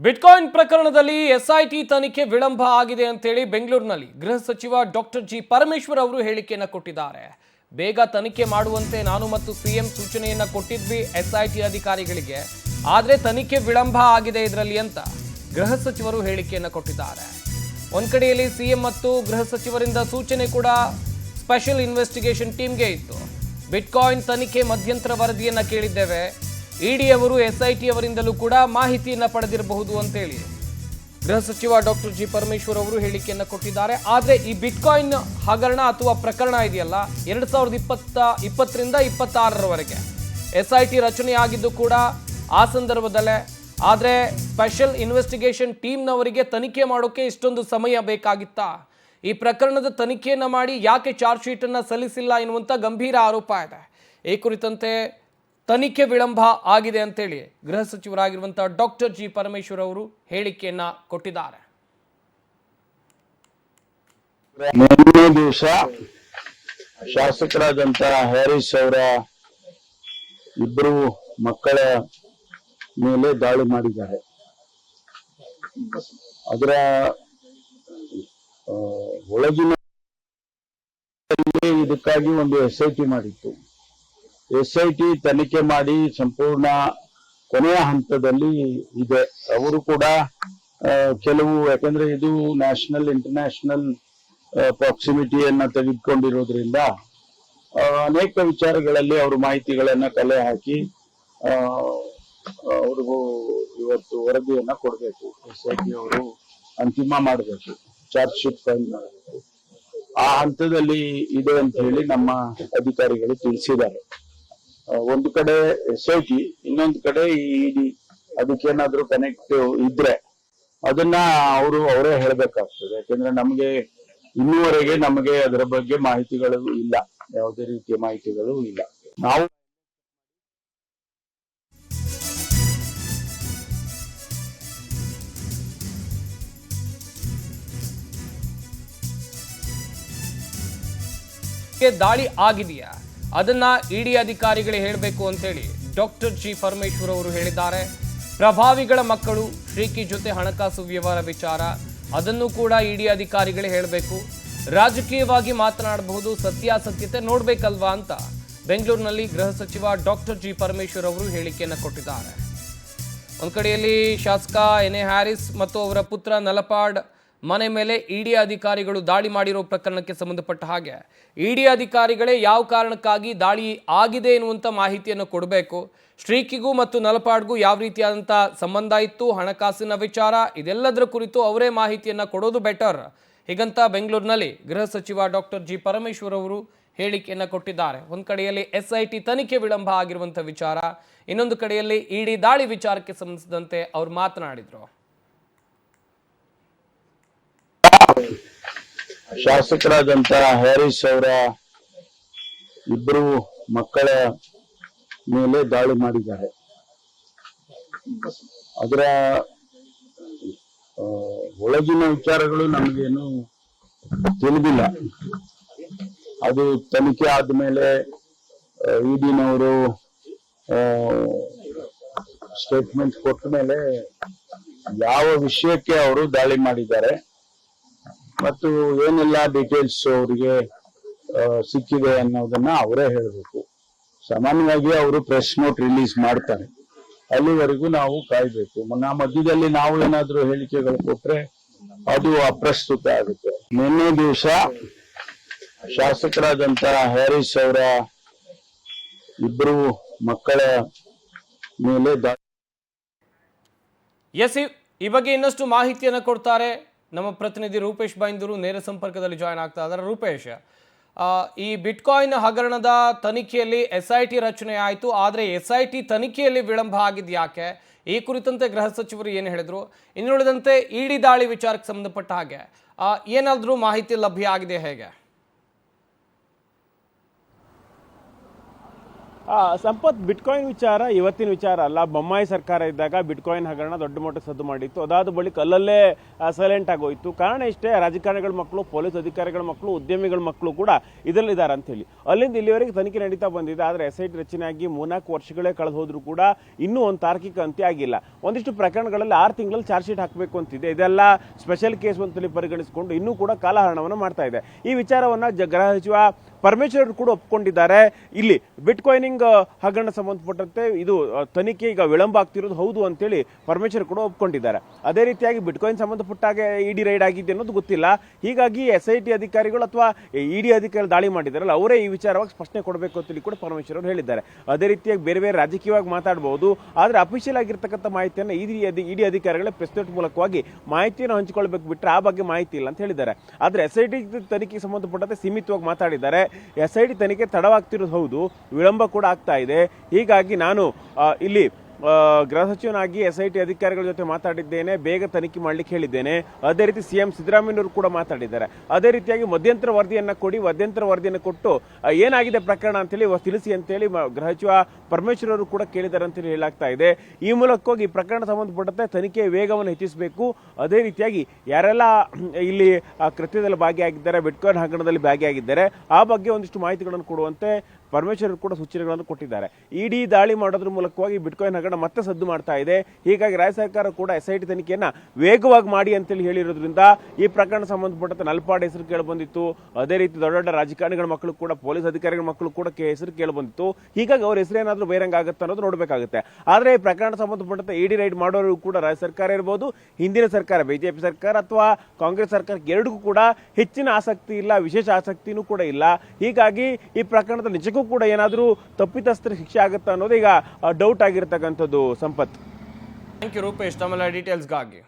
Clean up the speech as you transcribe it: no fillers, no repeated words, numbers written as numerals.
Bitcoin ಪ್ರಕರಣದಲ್ಲಿ SIT ತನಿಖೆ ವಿಳಂಬ ಆಗಿದೆ ಅಂತೇಳಿ ಬೆಂಗಳೂರಿನಲ್ಲಿ ಗೃಹ ಸಚಿವ ಡಾಕ್ಟರ್ ಜಿ ಪರಮೇಶ್ವರ್ ಅವರು ಹೇಳಿಕೆಯನ್ನು ಕೊಟ್ಟಿದ್ದಾರೆ. ಬೇಗ ತನಿಖೆ ಮಾಡುವಂತೆ ನಾನು ಮತ್ತು ಸಿಎಂ ಸೂಚನೆಯನ್ನ ಕೊಟ್ಟಿದ್ವಿ ಎಸ್ಐಟಿ ಅಧಿಕಾರಿಗಳಿಗೆ, ಆದರೆ ತನಿಖೆ ವಿಳಂಬ ಆಗಿದೆ ಇದರಲ್ಲಿ ಅಂತ ಗೃಹ ಸಚಿವರು ಹೇಳಿಕೆಯನ್ನು ಕೊಟ್ಟಿದ್ದಾರೆ. ಒಂದ್ ಕಡೆಯಲ್ಲಿ ಸಿಎಂ ಮತ್ತು ಗೃಹ ಸಚಿವರಿಂದ ಸೂಚನೆ ಕೂಡ ಸ್ಪೆಷಲ್ ಇನ್ವೆಸ್ಟಿಗೇಷನ್ ಟೀಮ್ಗೆ ಇತ್ತು. ಬಿಟ್ಕಾಯಿನ್ ತನಿಖೆ ಮಧ್ಯಂತರ ವರದಿಯನ್ನ ಕೇಳಿದ್ದೇವೆ, ಇಡಿ ಅವರು ಎಸ್ಐಟಿ ಅವರಿಂದಲೂ ಕೂಡ ಮಾಹಿತಿಯನ್ನ ಪಡೆದಿರಬಹುದು ಅಂತೇಳಿ ಗೃಹ ಸಚಿವ ಡಾಕ್ಟರ್ ಜಿ ಪರಮೇಶ್ವರ್ ಅವರು ಹೇಳಿಕೆಯನ್ನು ಕೊಟ್ಟಿದ್ದಾರೆ. ಆದರೆ ಈ ಬಿಟ್ಕಾಯಿನ್ ಹಗರಣ ಅಥವಾ ಪ್ರಕರಣ ಇದೆಯಲ್ಲ 2020ರಿಂದ 26ರವರೆಗೆ ಎಸ್ಐಟಿ ರಚನೆಯಾಗಿದ್ದು ಕೂಡ ಆ ಸಂದರ್ಭದಲ್ಲೇ. ಆದರೆ ಸ್ಪೆಷಲ್ ಇನ್ವೆಸ್ಟಿಗೇಷನ್ ಟೀಮ್ನವರಿಗೆ ತನಿಖೆ ಮಾಡೋಕೆ ಇಷ್ಟೊಂದು ಸಮಯ ಬೇಕಾಗಿತ್ತಾ? ಈ ಪ್ರಕರಣದ ತನಿಖೆಯನ್ನು ಮಾಡಿ ಯಾಕೆ ಚಾರ್ಜ್ ಶೀಟನ್ನು ಸಲ್ಲಿಸಿಲ್ಲ ಎನ್ನುವಂಥ ಗಂಭೀರ ಆರೋಪ ಇದೆ. ಈ ಕುರಿತಂತೆ ತನಿಖೆ ವಿಳಂಬ ಆಗಿದೆ ಅಂತೇಳಿ ಗೃಹ ಸಚಿವರಾಗಿರುವಂತಹ ಡಾಕ್ಟರ್ ಜಿ ಪರಮೇಶ್ವರ್ ಅವರು ಹೇಳಿಕೆಯನ್ನ ಕೊಟ್ಟಿದ್ದಾರೆ. ಮೊನ್ನೆ ದಿವಸ ಶಾಸಕರಾದಂತಹ ಹ್ಯಾರಿಸ್ ಅವರ ಇಬ್ಬರು ಮಕ್ಕಳ ಮೇಲೆ ದಾಳಿ ಮಾಡಿದ್ದಾರೆ. ಅದರ ಒಳಗಿನ ಇದಕ್ಕಾಗಿ ಒಂದು ಎಸ್ಐಟಿ ಮಾಡಿತ್ತು. ಎಸ್ಐಟಿ ತನಿಖೆ ಮಾಡಿ ಸಂಪೂರ್ಣ ಕೊನೆಯ ಹಂತದಲ್ಲಿ ಇದೆ. ಅವರು ಕೂಡ ಕೆಲವು, ಯಾಕಂದ್ರೆ ಇದು ನ್ಯಾಷನಲ್ ಇಂಟರ್ನ್ಯಾಷನಲ್ ಪ್ರಾಕ್ಸಿಮಿಟಿಯನ್ನ ತೆಗೆದುಕೊಂಡಿರೋದ್ರಿಂದ ಅನೇಕ ವಿಚಾರಗಳಲ್ಲಿ ಅವರು ಮಾಹಿತಿಗಳನ್ನ ಕಲೆ ಹಾಕಿ ಅವ್ರಿಗೂ ಇವತ್ತು ವರದಿಯನ್ನ ಕೊಡಬೇಕು. ಎಸ್ಐಟಿ ಅವರು ಅಂತಿಮ ಮಾಡಬೇಕು, ಚಾರ್ಜ್ ಶೀಟ್ ಫೈಲ್ ಮಾಡಬೇಕು. ಆ ಹಂತದಲ್ಲಿ ಇದೆ ಅಂತ ಹೇಳಿ ನಮ್ಮ ಅಧಿಕಾರಿಗಳು ತಿಳಿಸಿದ್ದಾರೆ. ಒಂದು ಕಡೆ ಎಸ್ಐಟಿ, ಇನ್ನೊಂದು ಕಡೆ ಇಡಿ. ಅದಕ್ಕೇನಾದ್ರೂ ಕನೆಕ್ಟ್ ಇದ್ರೆ ಅದನ್ನ ಅವರೇ ಹೇಳಬೇಕಾಗ್ತದೆ. ಯಾಕಂದ್ರೆ ನಮಗೆ ಇನ್ನೂವರೆಗೆ ನಮಗೆ ಅದರ ಬಗ್ಗೆ ಮಾಹಿತಿಗಳು ಇಲ್ಲ, ಯಾವುದೇ ರೀತಿಯ ಮಾಹಿತಿಗಳು ಇಲ್ಲ. ನಾವು ದಾಳಿ ಆಗಿದೆಯಾ ಅದನ್ನ ಇಡಿ ಅಧಿಕಾರಿಗಳೇ ಹೇಳಬೇಕು ಅಂತೇಳಿ ಡಾಕ್ಟರ್ ಜಿ ಪರಮೇಶ್ವರ್ ಅವರು ಹೇಳಿದ್ದಾರೆ. ಪ್ರಭಾವಿಗಳ ಮಕ್ಕಳು ಶ್ರೀಕಿ ಜೊತೆ ಹಣಕಾಸು ವ್ಯವಹಾರ ವಿಚಾರ, ಅದನ್ನು ಕೂಡ ಇಡಿ ಅಧಿಕಾರಿಗಳೇ ಹೇಳಬೇಕು. ರಾಜಕೀಯವಾಗಿ ಮಾತನಾಡಬಹುದು, ಸತ್ಯಾಸತ್ಯತೆ ನೋಡ್ಬೇಕಲ್ವಾ ಅಂತ ಬೆಂಗಳೂರಿನಲ್ಲಿ ಗೃಹ ಸಚಿವ ಡಾಕ್ಟರ್ ಜಿ ಪರಮೇಶ್ವರ್ ಅವರು ಹೇಳಿಕೆಯನ್ನು ಕೊಟ್ಟಿದ್ದಾರೆ. ಒಂದ್ ಕಡೆಯಲ್ಲಿ ಶಾಸಕ ಎನ್ ಎ ಹ್ಯಾರಿಸ್ ಮತ್ತು ಅವರ ಪುತ್ರ ನಲಪಾಡ್ ಮನೆ ಮೇಲೆ ಇಡಿ ಅಧಿಕಾರಿಗಳು ದಾಳಿ ಮಾಡಿರೋ ಪ್ರಕರಣಕ್ಕೆ ಸಂಬಂಧಪಟ್ಟ ಹಾಗೆ ಇಡಿ ಅಧಿಕಾರಿಗಳೇ ಯಾವ ಕಾರಣಕ್ಕಾಗಿ ದಾಳಿ ಆಗಿದೆ ಎನ್ನುವಂಥ ಮಾಹಿತಿಯನ್ನು ಕೊಡಬೇಕು. ಶ್ರೀಕಿಗೂ ಮತ್ತು ನಲಪಾಡ್ಗೂ ಯಾವ ರೀತಿಯಾದಂಥ ಸಂಬಂಧ ಇತ್ತು, ಹಣಕಾಸಿನ ವಿಚಾರ, ಇದೆಲ್ಲದರ ಕುರಿತು ಅವರೇ ಮಾಹಿತಿಯನ್ನು ಕೊಡೋದು ಬೆಟರ್. ಹೀಗಂತ ಬೆಂಗಳೂರಿನಲ್ಲಿ ಗೃಹ ಸಚಿವ ಡಾಕ್ಟರ್ ಜಿ ಪರಮೇಶ್ವರ್ ಅವರು ಹೇಳಿಕೆಯನ್ನು ಕೊಟ್ಟಿದ್ದಾರೆ. ಒಂದು ಕಡೆಯಲ್ಲಿ ಎಸ್ಐಟಿ ತನಿಖೆ ವಿಳಂಬ ಆಗಿರುವಂಥ ವಿಚಾರ, ಇನ್ನೊಂದು ಕಡೆಯಲ್ಲಿ ಇಡಿ ದಾಳಿ ವಿಚಾರಕ್ಕೆ ಸಂಬಂಧಿಸಿದಂತೆ ಅವರು ಮಾತನಾಡಿದರು. ಶಾಸಕರಾದಂತಹ ಹ್ಯಾರಿಸ್ ಅವರ ಇಬ್ಬರು ಮಕ್ಕಳ ಮೇಲೆ ದಾಳಿ ಮಾಡಿದ್ದಾರೆ. ಅದರ ಒಳಗಿನ ವಿಚಾರಗಳು ನಮಗೇನು ತಿಳಿದಿಲ್ಲ. ಅದು ತನಿಖೆ ಆದ್ಮೇಲೆ ಇಡಿನವರು ಸ್ಟೇಟ್ಮೆಂಟ್ ಕೊಟ್ಟ ಮೇಲೆ ಯಾವ ವಿಷಯಕ್ಕೆ ಅವರು ದಾಳಿ ಮಾಡಿದ್ದಾರೆ ಮತ್ತು ಏನೆಲ್ಲ ಡೀಟೇಲ್ಸ್ ಅವರಿಗೆ ಸಿಕ್ಕಿದೆ ಅನ್ನೋದನ್ನ ಅವರೇ ಹೇಳಬೇಕು. ಸಾಮಾನ್ಯವಾಗಿ ಅವರು ಪ್ರೆಸ್ ನೋಟ್ ರಿಲೀಸ್ ಮಾಡ್ತಾರೆ, ಅಲ್ಲಿವರೆಗೂ ನಾವು ಕಾಯ್ಬೇಕು. ಮಧ್ಯದಲ್ಲಿ ನಾವು ಏನಾದ್ರೂ ಹೇಳಿಕೆಗಳು ಕೊಟ್ರೆ ಅದು ಅಪ್ರಸ್ತುತ ಆಗುತ್ತೆ. ನಿನ್ನೆ ದಿವಸ ಶಾಸಕರಾದಂತಹ ಹ್ಯಾರಿಸ್ ಅವರ ಇಬ್ಬರು ಮಕ್ಕಳ ಮೇಲೆ ಈ ಬಗ್ಗೆ ಇನ್ನಷ್ಟು ಮಾಹಿತಿಯನ್ನು ಕೊಡ್ತಾರೆ ನಮ್ಮ ಪ್ರತಿನಿಧಿ ರೂಪೇಶ್ ಬೈಂದೂರು ನೇರ ಸಂಪರ್ಕದಲ್ಲಿ ಜಾಯ್ನ್ ಆಗ್ತಾ ಇದ್ದಾರೆ. ರೂಪೇಶ್, ಈ ಬಿಟ್ಕಾಯಿನ್ ಹಗರಣದ ತನಿಖೆಯಲ್ಲಿ ಎಸ್ಐಟಿ ರಚನೆ ಆಯಿತು, ಆದರೆ ಎಸ್ಐಟಿ ತನಿಖೆಯಲ್ಲಿ ವಿಳಂಬ ಆಗಿದ್ದು ಯಾಕೆ? ಈ ಕುರಿತಂತೆ ಗೃಹ ಸಚಿವರು ಏನು ಹೇಳಿದ್ರು? ಇನ್ನುಳಿದಂತೆ ಇಡಿ ದಾಳಿ ವಿಚಾರಕ್ಕೆ ಸಂಬಂಧಪಟ್ಟ ಹಾಗೆ ಏನಾದರೂ ಮಾಹಿತಿ ಲಭ್ಯ ಆಗಿದೆ ಹೇಗೆ? ಸಂಪತ್ ಬಿಟ್ಕಾಯಿನ್ ವಿಚಾರ ಇವತ್ತಿನ ವಿಚಾರ ಅಲ್ಲ. ಬೊಮ್ಮಾಯಿ ಸರ್ಕಾರ ಇದ್ದಾಗ ಬಿಟ್ಕಾಯಿನ್ ಹಗರಣ ದೊಡ್ಡ ಮಟ್ಟ ಸದ್ದು ಮಾಡಿತ್ತು. ಅದಾದ ಬಳಿಕ ಅಲ್ಲಲ್ಲೇ ಸೈಲೆಂಟ್ ಆಗೋಯ್ತು. ಕಾರಣ ಇಷ್ಟೇ, ರಾಜಕಾರಣಿಗಳ ಮಕ್ಕಳು, ಪೊಲೀಸ್ ಅಧಿಕಾರಿಗಳ ಮಕ್ಕಳು, ಉದ್ಯಮಿಗಳ ಮಕ್ಕಳು ಕೂಡ ಇದರಲ್ಲಿದ್ದಾರೆ ಅಂತ ಹೇಳಿ ಅಲ್ಲಿಂದ ಇಲ್ಲಿವರೆಗೆ ತನಿಖೆ ನಡೀತಾ ಬಂದಿದೆ. ಆದರೆ SIT ರಚನೆಯಾಗಿ 3-4 ವರ್ಷಗಳೇ ಕಳೆದು ಹೋದ್ರೂ ಕೂಡ ಇನ್ನೂ ಒಂದು ತಾರ್ಕಿಕ ಅಂತ್ಯ ಆಗಿಲ್ಲ. ಒಂದಿಷ್ಟು ಪ್ರಕರಣಗಳಲ್ಲಿ 6 ತಿಂಗಳಲ್ಲಿ ಚಾರ್ಜ್ ಶೀಟ್ ಹಾಕಬೇಕು ಅಂತಿದೆ. ಇದೆಲ್ಲ ಸ್ಪೆಷಲ್ ಕೇಸ್ ಅಂತೇಳಿ ಪರಿಗಣಿಸಿಕೊಂಡು ಇನ್ನೂ ಕೂಡ ಕಾಲಹರಣವನ್ನು ಮಾಡ್ತಾ ಇದೆ. ಈ ವಿಚಾರವನ್ನ ಗೃಹ ಸಚಿವ ಪರಮೇಶ್ವರ್ ಕೂಡ ಒಪ್ಕೊಂಡಿದ್ದಾರೆ. ಇಲ್ಲಿ ಬಿಟ್ಕಾಯಿನಿಂಗ್ ಹಗರಣ ಸಂಬಂಧಪಟ್ಟಂತೆ ಇದು ತನಿಖೆ ಈಗ ವಿಳಂಬ ಆಗ್ತಿರೋದು ಹೌದು ಅಂತೇಳಿ ಪರಮೇಶ್ವರ್ ಕೂಡ ಒಪ್ಕೊಂಡಿದ್ದಾರೆ. ಅದೇ ರೀತಿಯಾಗಿ ಬಿಟ್ಕಾಯಿನ್ ಸಂಬಂಧಪಟ್ಟಾಗ ED ರೈಡ್ ಆಗಿದೆ ಅನ್ನೋದು ಗೊತ್ತಿಲ್ಲ. ಹೀಗಾಗಿ SIT ಅಧಿಕಾರಿಗಳು ಅಥವಾ ED ಅಧಿಕಾರಿಗಳು ದಾಳಿ ಮಾಡಿದಾರಲ್ಲ, ಅವರೇ ಈ ವಿಚಾರವಾಗಿ ಸ್ಪಷ್ಟನೆ ಕೊಡಬೇಕು ಅಂತೇಳಿ ಕೂಡ ಪರಮೇಶ್ವರ್ ಅವರು ಹೇಳಿದ್ದಾರೆ. ಅದೇ ರೀತಿಯಾಗಿ ಬೇರೆ ಬೇರೆ ರಾಜಕೀಯವಾಗಿ ಮಾತಾಡಬಹುದು, ಆದರೆ ಅಫಿಷಿಯಲ್ ಆಗಿರ್ತಕ್ಕಂಥ ಮಾಹಿತಿಯನ್ನು ED ಅಧಿಕಾರಿಗಳೇ ಪ್ರೆಸ್ ನೋಟ್ ಮೂಲಕವಾಗಿ ಮಾಹಿತಿಯನ್ನು ಹಂಚಿಕೊಳ್ಬೇಕು, ಬಿಟ್ಟರೆ ಆ ಬಗ್ಗೆ ಮಾಹಿತಿ ಇಲ್ಲ ಅಂತ ಹೇಳಿದ್ದಾರೆ. ಆದರೆ SIT ತನಿಖೆಗೆ ಸಂಬಂಧಪಟ್ಟಂತೆ ಸೀಮಿತವಾಗಿ ಮಾತಾಡಿದ್ದಾರೆ. SIT ತನಿಖೆ ತಡವಾಗ್ತಿರೋದು ಹೌದು, ವಿಳಂಬ ಕೂಡ ಆಗ್ತಾ ಇದೆ. ಹೀಗಾಗಿ ನಾನು ಇಲ್ಲಿ ಗೃಹ ಸಚಿವನಾಗಿ SIT ಅಧಿಕಾರಿಗಳ ಜೊತೆ ಮಾತಾಡಿದ್ದೇನೆ, ಬೇಗ ತನಿಖೆ ಮಾಡ್ಲಿಕ್ಕೆ ಹೇಳಿದ್ದೇನೆ. ಅದೇ ರೀತಿ CM ಸಿದ್ದರಾಮಯ್ಯವರು ಕೂಡ ಮಾತಾಡಿದ್ದಾರೆ. ಅದೇ ರೀತಿಯಾಗಿ ಮಧ್ಯಂತರ ವರದಿಯನ್ನ ಕೊಡಿ, ಮಧ್ಯಂತರ ವರದಿಯನ್ನು ಕೊಟ್ಟು ಏನಾಗಿದೆ ಪ್ರಕರಣ ಅಂತೇಳಿ ತಿಳಿಸಿ ಅಂತೇಳಿ ಗೃಹ ಸಚಿವ ಪರಮೇಶ್ವರ್ ಅವರು ಕೂಡ ಕೇಳಿದ್ದಾರೆ ಅಂತೇಳಿ ಹೇಳಲಾಗ್ತಾ ಇದೆ. ಈ ಮೂಲಕವಾಗಿ ಈ ಪ್ರಕರಣ ಸಂಬಂಧಪಟ್ಟಂತೆ ತನಿಖೆಯ ವೇಗವನ್ನು ಹೆಚ್ಚಿಸಬೇಕು. ಅದೇ ರೀತಿಯಾಗಿ ಯಾರೆಲ್ಲ ಇಲ್ಲಿ ಕೃತ್ಯದಲ್ಲಿ ಭಾಗಿಯಾಗಿದ್ದಾರೆ, ಬಿಟ್ಕಾಯಿನ್ ಹಗರಣದಲ್ಲಿ ಭಾಗಿಯಾಗಿದ್ದಾರೆ, ಆ ಬಗ್ಗೆ ಒಂದಿಷ್ಟು ಮಾಹಿತಿಗಳನ್ನು ಕೊಡುವಂತೆ ಪರಮೇಶ್ವರ್ ಕೂಡ ಸೂಚನೆಗಳನ್ನು ಕೊಟ್ಟಿದ್ದಾರೆ. ED ದಾಳಿ ಮಾಡೋದ್ರ ಮೂಲಕವಾಗಿ ಬಿಟ್ಕಾಯಿನ್ ಹಗರಣ ಮತ್ತೆ ಸದ್ದು ಮಾಡ್ತಾ ಇದೆ. ಹೀಗಾಗಿ ರಾಜ್ಯ ಸರ್ಕಾರ ಕೂಡ SIT ತನಿಖೆಯನ್ನ ವೇಗವಾಗಿ ಮಾಡಿ ಅಂತೇಳಿ ಹೇಳಿರೋದ್ರಿಂದ ಈ ಪ್ರಕರಣ ಸಂಬಂಧಪಟ್ಟಂತೆ ನಲ್ಪಾಡ್ ಹೆಸರು ಕೇಳಿಬಂದಿತ್ತು. ಅದೇ ರೀತಿ ದೊಡ್ಡ ದೊಡ್ಡ ರಾಜಕಾರಣಿಗಳ ಮಕ್ಕಳು ಕೂಡ, ಪೊಲೀಸ್ ಅಧಿಕಾರಿಗಳ ಮಕ್ಕಳು ಕೂಡ ಹೆಸರು ಕೇಳಿಬಂದಿತ್ತು. ಹೀಗಾಗಿ ಅವ್ರ ಹೆಸರೇನಾದ್ರೂ ಬಹಿರಂಗ ಆಗುತ್ತೆ ಅನ್ನೋದು ನೋಡಬೇಕಾಗುತ್ತೆ. ಆದರೆ ಈ ಪ್ರಕರಣ ಸಂಬಂಧಪಟ್ಟಂತೆ ED ರೈಡ್ ಮಾಡೋರು ಕೂಡ ರಾಜ್ಯ ಸರ್ಕಾರ ಇರಬಹುದು, ಹಿಂದಿನ ಸರ್ಕಾರ BJP ಸರ್ಕಾರ ಅಥವಾ ಕಾಂಗ್ರೆಸ್ ಸರ್ಕಾರಕ್ಕೆ ಎರಡಕ್ಕೂ ಕೂಡ ಹೆಚ್ಚಿನ ಆಸಕ್ತಿ ಇಲ್ಲ, ವಿಶೇಷ ಆಸಕ್ತಿನೂ ಕೂಡ ಇಲ್ಲ. ಹೀಗಾಗಿ ಈ ಪ್ರಕರಣದ ನಿಜಕ್ಕೂ ಕೂಡ ಏನಾದರೂ ತಪ್ಪಿತಸ್ಥರ ಶಿಕ್ಷೆ ಆಗುತ್ತಾ ಅನ್ನೋದು ಈಗ ಡೌಟ್ ಆಗಿರ್ತಕ್ಕಂಥದ್ದು. ಸಂಪತ್, ಥ್ಯಾಂಕ್ ಯು ರೂಪೇಶ್ ತಮ್ಮೆಲ್ಲ ಡೀಟೇಲ್ಸ್ಗಾಗಿ.